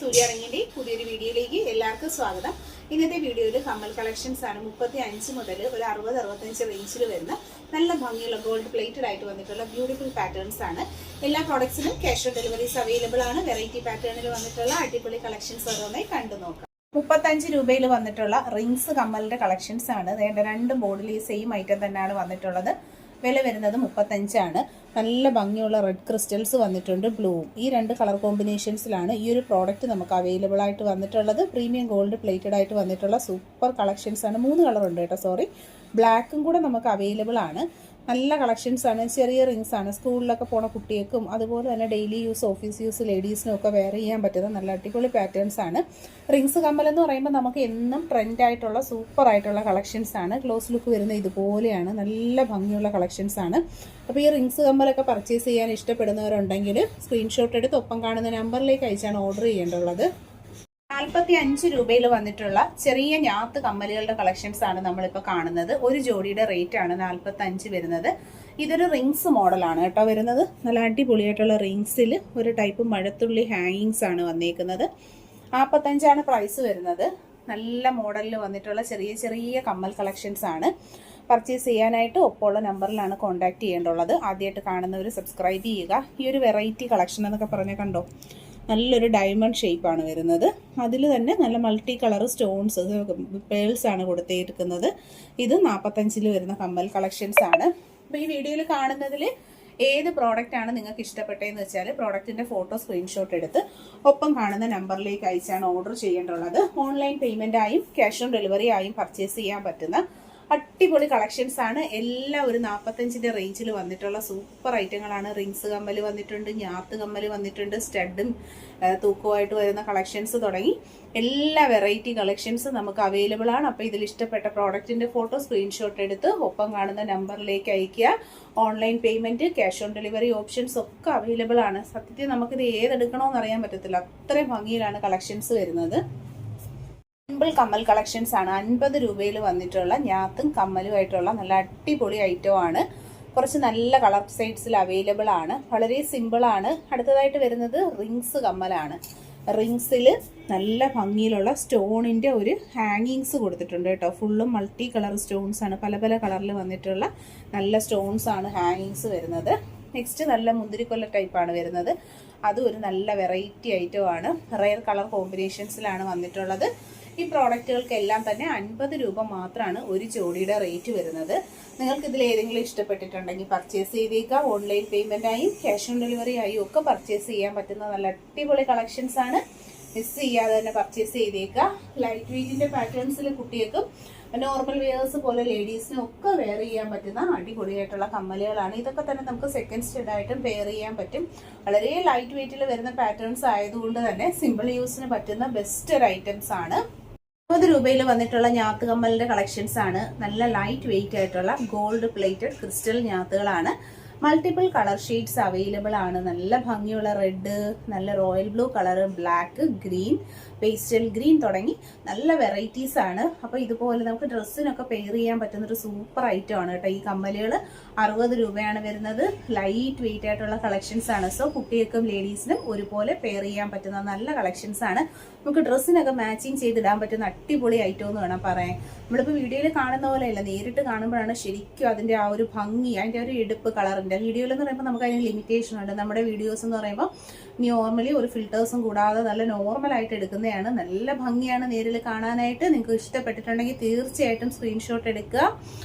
സൂര്യാറങ്ങിന്റെ പുതിയൊരു വീഡിയോയിലേക്ക് എല്ലാവർക്കും സ്വാഗതം. ഇന്നത്തെ വീഡിയോയിൽ കമ്മൽ കളക്ഷൻസ് ആണ്. 35 മുതൽ ഒരു 60-65 റേഞ്ചിൽ വരുന്ന നല്ല ഭംഗിയുള്ള ഗോൾഡ് പ്ലേറ്റഡ് ആയിട്ട് വന്നിട്ടുള്ള ബ്യൂട്ടിഫുൾ പാറ്റേൺസ് ആണ്. എല്ലാ പ്രോഡക്ട്സിനും ക്യാഷ് ഓൺ ഡെലിവറീസ് അവൈലബിൾ ആണ്. വെറൈറ്റി പാറ്റേണിൽ വന്നിട്ടുള്ള അടിപൊളി കളക്ഷൻസ് ഓരോന്നായി കണ്ടു നോക്കാം. 35 രൂപയിൽ വന്നിട്ടുള്ള റിങ്സ് കമ്മലിന്റെ കളക്ഷൻസ് ആണ്. രണ്ട് മോഡൽ ഈ സെയിം ഐറ്റം തന്നെയാണ് വന്നിട്ടുള്ളത്. വില വരുന്നത് 35 ആണ്. നല്ല ഭംഗിയുള്ള റെഡ് ക്രിസ്റ്റൽസ് വന്നിട്ടുണ്ട്, ബ്ലൂവും. ഈ രണ്ട് കളർ കോമ്പിനേഷൻസിലാണ് ഈ ഒരു പ്രോഡക്റ്റ് നമുക്ക് അവൈലബിൾ ആയിട്ട് വന്നിട്ടുള്ളത്. പ്രീമിയം ഗോൾഡ് പ്ലേറ്റഡ് ആയിട്ട് വന്നിട്ടുള്ള സൂപ്പർ കളക്ഷൻസ് ആണ്. 3 കളർ ഉണ്ട് കേട്ടോ, സോറി. ബ്ലാക്കും കൂടെ നമുക്ക് അവൈലബിൾ ആണ്. നല്ല കളക്ഷൻസ് ആണ്. ചെറിയ റിങ്സ് ആണ്. സ്കൂളിലൊക്കെ പോണ കുട്ടികൾക്കും അതുപോലെ തന്നെ ഡെയിലി യൂസ്, ഓഫീസ് യൂസ് ലേഡീസിനും ഒക്കെ വെയർ ചെയ്യാൻ പറ്റുന്ന നല്ല അടിപൊളി പാറ്റേൺസ് ആണ്. റിങ്സ് കമ്മൽ എന്ന് പറയുമ്പോൾ നമുക്ക് എന്നും ട്രെൻഡ് ആയിട്ടുള്ള സൂപ്പർ ആയിട്ടുള്ള കളക്ഷൻസ് ആണ്. ക്ലോസ് ലുക്ക് വരുന്ന ഇതുപോലെയാണ്. നല്ല ഭംഗിയുള്ള കളക്ഷൻസ് ആണ്. അപ്പോൾ ഈ റിങ്സ് കമ്മലൊക്കെ പർച്ചേസ് ചെയ്യാൻ ഇഷ്ടപ്പെടുന്നവരുണ്ടെങ്കിൽ സ്ക്രീൻഷോട്ട് എടുത്ത് ഒപ്പം കാണുന്ന നമ്പറിലേക്ക് അയച്ചാണ് ഓർഡർ ചെയ്യേണ്ടുള്ളത്. 45 രൂപയിൽ വന്നിട്ടുള്ള ചെറിയ ഞാത്ത് കമ്മലുകളുടെ കളക്ഷൻസ് ആണ് നമ്മളിപ്പോൾ കാണുന്നത്. ഒരു ജോഡിയുടെ റേറ്റ് ആണ് 45 വരുന്നത്. ഇതൊരു റിങ്സ് മോഡലാണ് കേട്ടോ വരുന്നത്. നല്ല അടിപൊളിയായിട്ടുള്ള റിങ്സിൽ ഒരു ടൈപ്പ് മഴത്തുള്ളി ഹാങ്ങിങ്സ് ആണ് വന്നേക്കുന്നത്. 45 പ്രൈസ് വരുന്നത്. നല്ല മോഡലിൽ വന്നിട്ടുള്ള ചെറിയ ചെറിയ കമ്മൽ കളക്ഷൻസ് ആണ്. പർച്ചേസ് ചെയ്യാനായിട്ട് ഒപ്പമുള്ള നമ്പറിലാണ് കോൺടാക്ട് ചെയ്യേണ്ടുള്ളത്. ആദ്യമായിട്ട് കാണുന്നവർ സബ്സ്ക്രൈബ് ചെയ്യുക. ഈ ഒരു വെറൈറ്റി കളക്ഷൻ എന്നൊക്കെ പറഞ്ഞാൽ കണ്ടോ, നല്ലൊരു ഡയമണ്ട് ഷേപ്പാണ് വരുന്നത്. അതിൽ തന്നെ നല്ല മൾട്ടി കളർ സ്റ്റോൺസ്, പേൾസ് ആണ് കൊടുത്തിരിക്കുന്നത്. ഇത് 45 വരുന്ന കമ്മൽ കളക്ഷൻസ് ആണ്. അപ്പോൾ ഈ വീഡിയോയിൽ കാണുന്നതിൽ ഏത് പ്രോഡക്റ്റ് ആണ് നിങ്ങൾക്ക് ഇഷ്ടപ്പെട്ടതെന്ന് വെച്ചാൽ പ്രോഡക്റ്റിന്റെ ഫോട്ടോ സ്ക്രീൻഷോട്ട് എടുത്ത് ഒപ്പം കാണുന്ന നമ്പറിലേക്ക് അയച്ചാണ് ഓർഡർ ചെയ്യേണ്ടുള്ളത്. ഓൺലൈൻ പേയ്മെന്റ് ആയും ക്യാഷ് ഓൺ ഡെലിവറി ആയും പർച്ചേസ് ചെയ്യാൻ പറ്റുന്ന അടിപൊളി കളക്ഷൻസ് ആണ്. എല്ലാം ഒരു 45 റേഞ്ചിൽ വന്നിട്ടുള്ള സൂപ്പർ ഐറ്റങ്ങളാണ്. റിങ്സ് കമ്മൽ വന്നിട്ടുണ്ട്, ഞാത്ത് കമ്മൽ വന്നിട്ടുണ്ട്, സ്റ്റഡും തൂക്കമായിട്ട് വരുന്ന കളക്ഷൻസ് തുടങ്ങി എല്ലാ വെറൈറ്റി കളക്ഷൻസ് നമുക്ക് അവൈലബിൾ ആണ്. അപ്പോൾ ഇതിൽ ഇഷ്ടപ്പെട്ട പ്രോഡക്റ്റിന്റെ ഫോട്ടോ സ്ക്രീൻഷോട്ട് എടുത്ത് ഒപ്പം കാണുന്ന നമ്പറിലേക്ക് അയക്കുക. Online payment, cash on delivery options ഒക്കെ അവൈലബിൾ ആണ്. സത്യത്തിൽ നമുക്കിത് ഏതെടുക്കണമെന്ന് അറിയാൻ പറ്റത്തില്ല, അത്രയും ഭംഗിയിലാണ് കളക്ഷൻസ് വരുന്നത്. സിമ്പിൾ കമ്മൽ കളക്ഷൻസ് ആണ്. 50 രൂപയിൽ വന്നിട്ടുള്ള ഞാത്തും കമ്മലുമായിട്ടുള്ള നല്ല അടിപൊളി ഐറ്റം ആണ്. കുറച്ച് നല്ല കളർ സൈഡ്സിൽ അവൈലബിൾ ആണ്. വളരെ സിമ്പിൾ ആണ്. അടുത്തതായിട്ട് വരുന്നത് റിങ്സ് കമ്മലാണ്. റിങ്സിൽ നല്ല ഭംഗിയിലുള്ള സ്റ്റോണിന്റെ ഒരു ഹാങ്ങിങ്സ് കൊടുത്തിട്ടുണ്ട് കേട്ടോ. ഫുള്ളും മൾട്ടി കളർ സ്റ്റോൺസ് ആണ്. പല പല കളറിൽ വന്നിട്ടുള്ള നല്ല സ്റ്റോൺസ് ആണ് ഹാങ്ങിങ്സ് വരുന്നത്. നെക്സ്റ്റ് നല്ല മുന്തിരിക്കൊല്ല ടൈപ്പാണ് വരുന്നത്. അതും ഒരു നല്ല വെറൈറ്റി ഐറ്റം ആണ്. റെയർ കളർ കോമ്പിനേഷൻസിലാണ് വന്നിട്ടുള്ളത്. ഈ പ്രോഡക്റ്റുകൾക്കെല്ലാം തന്നെ 50 രൂപ മാത്രമാണ് ഒരു ജോഡിയുടെ റേറ്റ് വരുന്നത്. നിങ്ങൾക്ക് ഇതിൽ ഏതെങ്കിലും ഇഷ്ടപ്പെട്ടിട്ടുണ്ടെങ്കിൽ പർച്ചേസ് ചെയ്തേക്കാം. ഓൺലൈൻ പേയ്മെന്റ് ആയും ക്യാഷ് ഓൺ ഡെലിവറി ആയും ഒക്കെ പർച്ചേസ് ചെയ്യാൻ പറ്റുന്ന നല്ല അടിപൊളി കളക്ഷൻസ് ആണ്. മിസ് ചെയ്യാതെ തന്നെ പർച്ചേസ് ചെയ്തേക്കുക. ലൈറ്റ് വെയിറ്റിന്റെ പാറ്റേൺസിൽ കുട്ടികൾക്കും നോർമൽ വെയേഴ്സ് പോലെ ലേഡീസിനും ഒക്കെ വെയർ ചെയ്യാൻ പറ്റുന്ന അടിപൊളിയായിട്ടുള്ള കമ്മലുകളാണ്. ഇതൊക്കെ തന്നെ നമുക്ക് സെക്കൻഡ് സ്റ്റെഡായിട്ടും വെയർ ചെയ്യാൻ പറ്റും. വളരെ ലൈറ്റ് വെയിറ്റിൽ വരുന്ന പാറ്റേൺസ് ആയതുകൊണ്ട് തന്നെ സിമ്പിൾ യൂസിന് പറ്റുന്ന ബെസ്റ്റ് ഒരു ഐറ്റംസ് ആണ്. 50 രൂപയിൽ വന്നിട്ടുള്ള ഞാത്ത് കമ്മലിന്റെ കളക്ഷൻസ് ആണ്. നല്ല ലൈറ്റ് വെയിറ്റ് ആയിട്ടുള്ള ഗോൾഡ് പ്ലേറ്റഡ് ക്രിസ്റ്റൽ ഞാത്തുകളാണ്. മൾട്ടിപ്പിൾ കളർ ഷെയ്ഡ്സ് അവൈലബിൾ ആണ്. നല്ല ഭംഗിയുള്ള റെഡ്, നല്ല royal blue colour, black, green, pastel green തുടങ്ങി നല്ല വെറൈറ്റീസ് ആണ്. അപ്പോൾ ഇതുപോലെ നമുക്ക് ഡ്രസ്സിനൊക്കെ പെയർ ചെയ്യാൻ പറ്റുന്ന ഒരു സൂപ്പർ ഐറ്റം ആണ് കേട്ടോ. ഈ കമ്മലുകൾ 60 രൂപയാണ് വരുന്നത്. ലൈറ്റ് വെയിറ്റ് ആയിട്ടുള്ള കളക്ഷൻസ് ആണ്. സോ കുട്ടികൾക്കും ലേഡീസിനും ഒരുപോലെ പെയർ ചെയ്യാൻ പറ്റുന്ന നല്ല കളക്ഷൻസ് ആണ്. നമുക്ക് ഡ്രസ്സിനൊക്കെ മാച്ചിങ് ചെയ്തിടാൻ പറ്റുന്ന അടിപൊളി ഐറ്റം എന്ന് വേണം പറയാൻ. നമ്മളിപ്പോൾ വീഡിയോയിൽ കാണുന്ന പോലെയല്ല, നേരിട്ട് കാണുമ്പോഴാണ് ശരിക്കും അതിൻ്റെ ആ ഒരു ഭംഗി, അതിൻ്റെ ഒരു എടുപ്പ് കളറിൻ്റെ. വീഡിയോയിലെന്ന് പറയുമ്പോൾ നമുക്ക് അതിന് ലിമിറ്റേഷൻ ഉണ്ട്. നമ്മുടെ വീഡിയോസ് എന്ന് പറയുമ്പോൾ നോർമലി ഒരു ഫിൽറ്റേഴ്സും കൂടാതെ നല്ല നോർമലായിട്ട് എടുക്കുന്നതാണ്. നല്ല ഭംഗിയാണ് നേരിൽ കാണാനായിട്ട്. നിങ്ങൾക്ക് ഇഷ്ടപ്പെട്ടിട്ടുണ്ടെങ്കിൽ തീർച്ചയായിട്ടും സ്ക്രീൻഷോട്ട് എടുക്കുക.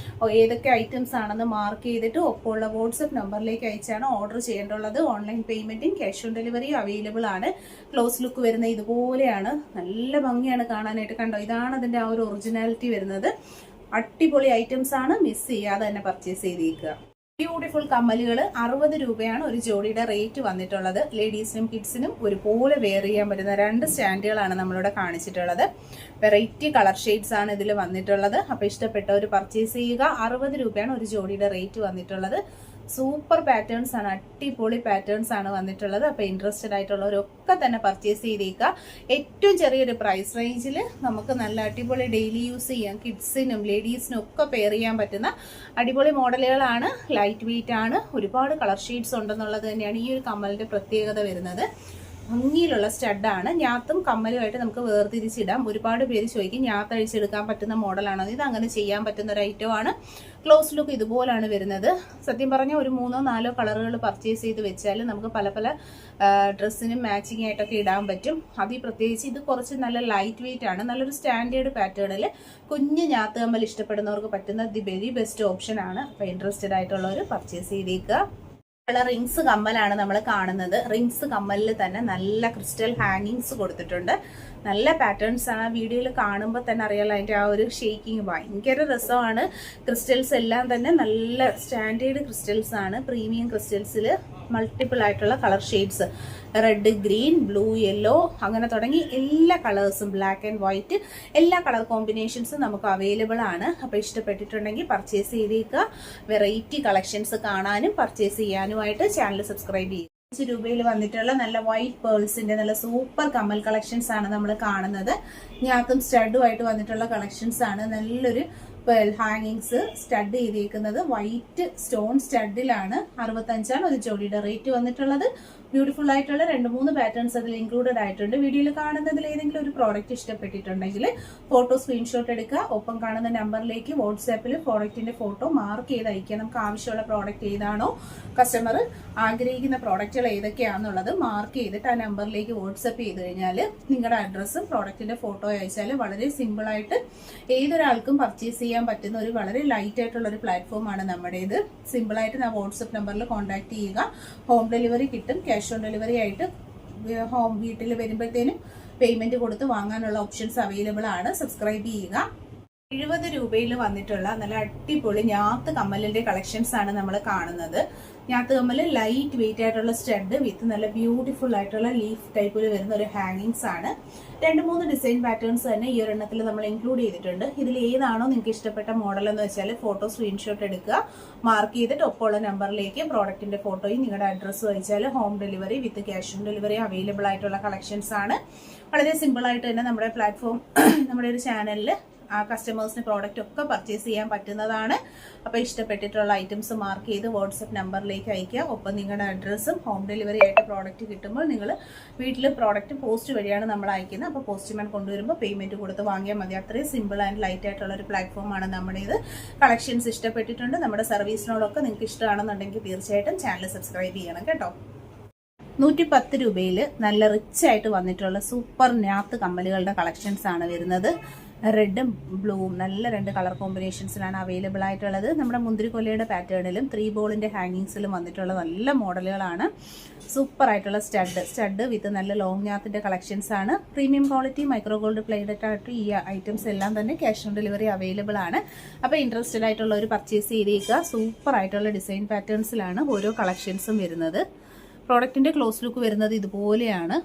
ഏതൊക്കെ ഐറ്റംസ് ആണെന്ന് മാർക്ക് ചെയ്തിട്ട് ഒപ്പമുള്ള വാട്സപ്പ് നമ്പറിലേക്ക് അയച്ചാണ് ഓർഡർ ചെയ്യേണ്ടുള്ളത്. ഓൺലൈൻ പേയ്മെന്റും ക്യാഷ് ഓൺ ഡെലിവറിയും അവൈലബിൾ ആണ്. ക്ലോസ് ലുക്ക് വരുന്ന ഇതുപോലെയാണ്. നല്ല ഭംഗിയാണ് കാണാനായിട്ട്. കണ്ടോ, ഇതാണ് അതിൻ്റെ ആ ഒരു ഒറിജിനാലിറ്റി വരുന്നത്. അടിപൊളി ഐറ്റംസ് ആണ്. മിസ് ചെയ്യാതെ തന്നെ പർച്ചേസ് ചെയ്തേക്കുക. ബ്യൂട്ടിഫുൾ കമ്മലുകൾ 60 രൂപയാണ് ഒരു ജോഡിയുടെ റേറ്റ് വന്നിട്ടുള്ളത്. ലേഡീസിനും കിഡ്സിനും ഒരുപോലെ വെയർ ചെയ്യാൻ പറ്റുന്ന 2 സ്റ്റാൻഡുകളാണ് നമ്മളിവിടെ കാണിച്ചിട്ടുള്ളത്. വെറൈറ്റി കളർ ഷെയ്ഡ്സ് ആണ് ഇതിൽ വന്നിട്ടുള്ളത്. അപ്പോൾ ഇഷ്ടപ്പെട്ടവർ പർച്ചേസ് ചെയ്യുക. 60 രൂപയാണ് ഒരു ജോഡിയുടെ റേറ്റ് വന്നിട്ടുള്ളത്. സൂപ്പർ പാറ്റേൺസ് ആണ്, അടിപൊളി പാറ്റേൺസ് ആണ് വന്നിട്ടുള്ളത്. അപ്പോൾ ഇൻട്രസ്റ്റഡ് ആയിട്ടുള്ളവരൊക്കെ തന്നെ പർച്ചേസ് ചെയ്തേക്കുക. ഏറ്റവും ചെറിയൊരു പ്രൈസ് റേഞ്ചിൽ നമുക്ക് നല്ല അടിപൊളി ഡെയിലി യൂസ് ചെയ്യാം, കിഡ്സിനും ലേഡീസിനും ഒക്കെ പെയർ ചെയ്യാൻ പറ്റുന്ന അടിപൊളി മോഡലുകളാണ്. ലൈറ്റ് വെയിറ്റ് ആണ്, ഒരുപാട് കളർ ഷെയ്ഡ്സ് ഉണ്ടെന്നുള്ളത് തന്നെയാണ് ഈ ഒരു കമ്മലിന്റെ പ്രത്യേകത വരുന്നത്. ഭംഗിയിലുള്ള സ്റ്റഡാണ്. ഞാത്തും കമ്മലുമായിട്ട് നമുക്ക് വേർതിരിച്ചിടാം. ഒരുപാട് പേര് ചോദിക്കും ഞാത്ത് അഴിച്ചെടുക്കാൻ പറ്റുന്ന മോഡലാണോ? ഇത് അങ്ങനെ ചെയ്യാൻ പറ്റുന്ന ഒരു ഐറ്റമാണ്. ക്ലോസ് ലുക്ക് ഇതുപോലാണ് വരുന്നത്. സത്യം പറഞ്ഞാൽ ഒരു 3-4 കളറുകൾ പർച്ചേസ് ചെയ്ത് വെച്ചാൽ നമുക്ക് പല പല ഡ്രസ്സിനും മാച്ചിങ് ആയിട്ടൊക്കെ ഇടാൻ പറ്റും. അതിൽ പ്രത്യേകിച്ച് ഇത് കുറച്ച് നല്ല ലൈറ്റ് വെയിറ്റ് ആണ്. നല്ലൊരു സ്റ്റാൻഡേർഡ് പാറ്റേണിൽ കുഞ്ഞ് ഞാത്ത് കമ്മൽ ഇഷ്ടപ്പെടുന്നവർക്ക് പറ്റുന്ന ദി വെരി ബെസ്റ്റ് ഓപ്ഷൻ ആണ്. അപ്പോൾ ഇൻട്രസ്റ്റഡ് ആയിട്ടുള്ളവർ പർച്ചേസ് ചെയ്തേക്കുക. റിങ്സ് കമ്മലാണ് നമ്മൾ കാണുന്നത്. റിങ്സ് കമ്മലിൽ തന്നെ നല്ല ക്രിസ്റ്റൽ ഹാങ്ങിങ്സ് കൊടുത്തിട്ടുണ്ട്. നല്ല പാറ്റേൺസ് ആണ്. വീഡിയോയിൽ കാണുമ്പോൾ തന്നെ അറിയാലോ അതിൻ്റെ ആ ഒരു ഷേക്കിങ് ഭയങ്കര രസമാണ്. ക്രിസ്റ്റൽസ് എല്ലാം തന്നെ നല്ല സ്റ്റാൻഡേർഡ് ക്രിസ്റ്റൽസ് ആണ്. പ്രീമിയം ക്രിസ്റ്റൽസിൽ മൾട്ടിപ്പിൾ ആയിട്ടുള്ള colour shades, red, green, blue, yellow അങ്ങനെ തുടങ്ങി എല്ലാ കളേഴ്സും, ബ്ലാക്ക് ആൻഡ് വൈറ്റ് എല്ലാ കളർ കോമ്പിനേഷൻസും നമുക്ക് അവൈലബിൾ ആണ്. അപ്പോൾ ഇഷ്ടപ്പെട്ടിട്ടുണ്ടെങ്കിൽ പർച്ചേസ് ചെയ്തേക്കുക. വെറൈറ്റി കളക്ഷൻസ് കാണാനും പർച്ചേസ് ചെയ്യാനുമായിട്ട് ചാനൽ സബ്സ്ക്രൈബ് ചെയ്യുക. 5 രൂപയിൽ വന്നിട്ടുള്ള നല്ല വൈറ്റ് പേൾസിന്റെ നല്ല സൂപ്പർ കമ്മൽ കളക്ഷൻസ് ആണ് നമ്മൾ കാണുന്നത്. ഞാത്തും സ്റ്റഡുമായിട്ട് വന്നിട്ടുള്ള കളക്ഷൻസ് ആണ്. നല്ലൊരു പേൾ ഹാങ്ങിങ്സ് സ്റ്റഡ് ചെയ്തേക്കുന്നത് വൈറ്റ് സ്റ്റോൺ സ്റ്റഡിലാണ്. 65 ഒരു ജോഡിയുടെ റേറ്റ് വന്നിട്ടുള്ളത്. ബ്യൂട്ടിഫുൾ ആയിട്ടുള്ള 2-3 പാറ്റേൺസ് അതിൽ ഇൻക്ലൂഡഡ് ആയിട്ടുണ്ട്. വീഡിയോയിൽ കാണുന്നതിൽ ഏതെങ്കിലും ഒരു പ്രോഡക്റ്റ് ഇഷ്ടപ്പെട്ടിട്ടുണ്ടെങ്കിൽ ഫോട്ടോ സ്ക്രീൻഷോട്ട് എടുക്കുക. ഒപ്പം കാണുന്ന നമ്പറിലേക്ക് വാട്സാപ്പിൽ പ്രോഡക്റ്റിന്റെ ഫോട്ടോ മാർക്ക് ചെയ്ത് അയക്കുക. നമുക്ക് ആവശ്യമുള്ള പ്രോഡക്റ്റ് ഏതാണോ കസ്റ്റമർ ആഗ്രഹിക്കുന്ന പ്രോഡക്റ്റുകൾ ഏതൊക്കെയാണെന്നുള്ളത് മാർക്ക് ചെയ്തിട്ട് ആ നമ്പറിലേക്ക് വാട്സപ്പ് ചെയ്ത് കഴിഞ്ഞാൽ നിങ്ങളുടെ അഡ്രസ്സും പ്രോഡക്റ്റിന്റെ ഫോട്ടോ അയച്ചാൽ വളരെ സിമ്പിളായിട്ട് ഏതൊരാൾക്കും പർച്ചേസ് ചെയ്യാൻ പറ്റുന്ന ഒരു വളരെ ലൈറ്റ് ആയിട്ടുള്ള ഒരു പ്ലാറ്റ്ഫോമാണ് നമ്മുടേത്. സിമ്പിളായിട്ട് ഞാൻ വാട്സപ്പ് നമ്പറിൽ കോൺടാക്ട് ചെയ്യുക. ഹോം ഡെലിവറി കിട്ടും. ക്യാഷ് ഓൺ ഡെലിവറി ആയിട്ട് വീട്ടിൽ വരുമ്പോഴത്തേനും പേയ്മെന്റ് കൊടുത്ത് വാങ്ങാനുള്ള ഓപ്ഷൻസ് അവൈലബിൾ ആണ്. സബ്സ്ക്രൈബ് ചെയ്യുക. 70 രൂപയിൽ വന്നിട്ടുള്ള നല്ല അടിപൊളി ഞാത്ത് കമ്മലിന്റെ കളക്ഷൻസ് ആണ് നമ്മൾ കാണുന്നത്. ഞാത്ത് കമ്മൽ ലൈറ്റ് വെയിറ്റ് ആയിട്ടുള്ള സ്റ്റഡ് വിത്ത് നല്ല ബ്യൂട്ടിഫുൾ ആയിട്ടുള്ള ലീഫ് ടൈപ്പിൽ വരുന്ന ഒരു ഹാങ്ങിങ്സ് ആണ്. 2-3 ഡിസൈൻ പാറ്റേൺസ് തന്നെ ഈ ഒരെണ്ണത്തിൽ നമ്മൾ ഇൻക്ലൂഡ് ചെയ്തിട്ടുണ്ട്. ഇതിൽ ഏതാണോ നിങ്ങൾക്ക് ഇഷ്ടപ്പെട്ട മോഡൽ എന്ന് വെച്ചാൽ ഫോട്ടോ സ്ക്രീൻഷോട്ട് എടുക്കുക. മാർക്ക് ചെയ്തിട്ട് ഒപ്പമുള്ള നമ്പറിലേക്ക് പ്രോഡക്റ്റിന്റെ ഫോട്ടോയും നിങ്ങളുടെ അഡ്രസ്സും അയച്ചാൽ home delivery with cash on delivery available ആയിട്ടുള്ള കളക്ഷൻസ് ആണ്. വളരെ സിമ്പിൾ ആയിട്ട് തന്നെ നമ്മുടെ പ്ലാറ്റ്ഫോം നമ്മുടെ ഒരു ചാനലിൽ ആ കസ്റ്റമേഴ്സിന് പ്രോഡക്റ്റ് ഒക്കെ പർച്ചേസ് ചെയ്യാൻ പറ്റുന്നതാണ്. അപ്പോൾ ഇഷ്ടപ്പെട്ടിട്ടുള്ള ഐറ്റംസ് മാർക്ക് ചെയ്ത് വാട്സപ്പ് നമ്പറിലേക്ക് അയക്കുക. ഒപ്പം നിങ്ങളുടെ അഡ്രസ്സും ഹോം ഡെലിവറി ആയിട്ട് പ്രോഡക്റ്റ് കിട്ടുമ്പോൾ നിങ്ങൾ വീട്ടിൽ പ്രോഡക്റ്റ് പോസ്റ്റ് വഴിയാണ് നമ്മൾ അയക്കുന്നത്. അപ്പോൾ പോസ്റ്റ്മാൻ കൊണ്ടുവരുമ്പോൾ പേയ്മെന്റ് കൊടുത്ത് വാങ്ങിയാൽ മതി. അത്രയും സിമ്പിൾ ആൻഡ് ലൈറ്റ് ആയിട്ടുള്ള ഒരു പ്ലാറ്റ്ഫോമാണ് നമ്മുടേത്. കളക്ഷൻസ് ഇഷ്ടപ്പെട്ടിട്ടുണ്ട്, നമ്മുടെ സർവീസിനോടൊക്കെ നിങ്ങൾക്ക് ഇഷ്ടമാണെന്നുണ്ടെങ്കിൽ തീർച്ചയായിട്ടും ചാനൽ സബ്സ്ക്രൈബ് ചെയ്യണം കേട്ടോ. 110 രൂപയിൽ നല്ല റിച്ച് ആയിട്ട് വന്നിട്ടുള്ള സൂപ്പർ ഞാത്ത് കമ്മലുകളുടെ കളക്ഷൻസ് ആണ് വരുന്നത്. റെഡും ബ്ലൂവും നല്ല 2 കളർ കോമ്പിനേഷൻസിലാണ് അവൈലബിൾ ആയിട്ടുള്ളത്. നമ്മുടെ മുന്തിരിക്കൊലയുടെ പാറ്റേണിലും 3 ബോളിന്റെ ഹാങ്ങിങ്സിലും വന്നിട്ടുള്ള നല്ല മോഡലുകളാണ്. സൂപ്പർ ആയിട്ടുള്ള സ്റ്റഡ് വിത്ത് നല്ല ലോങ് ഞാത്തിന്റെ കളക്ഷൻസ് ആണ്. Premium quality micro gold plated ആയിട്ട് ഈ ഐറ്റംസ് എല്ലാം തന്നെ ക്യാഷ് ഓൺ ഡെലിവറി അവൈലബിൾ ആണ്. അപ്പോൾ ഇൻട്രസ്റ്റഡ് ആയിട്ടുള്ള ഒരു പർച്ചേസ് ചെയ്തേക്കുക. സൂപ്പർ ആയിട്ടുള്ള ഡിസൈൻ പാറ്റേൺസിലാണ് ഓരോ കളക്ഷൻസും വരുന്നത്. പ്രോഡക്റ്റിന്റെ ക്ലോസ് ലുക്ക് വരുന്നത് ഇതുപോലെയാണ്.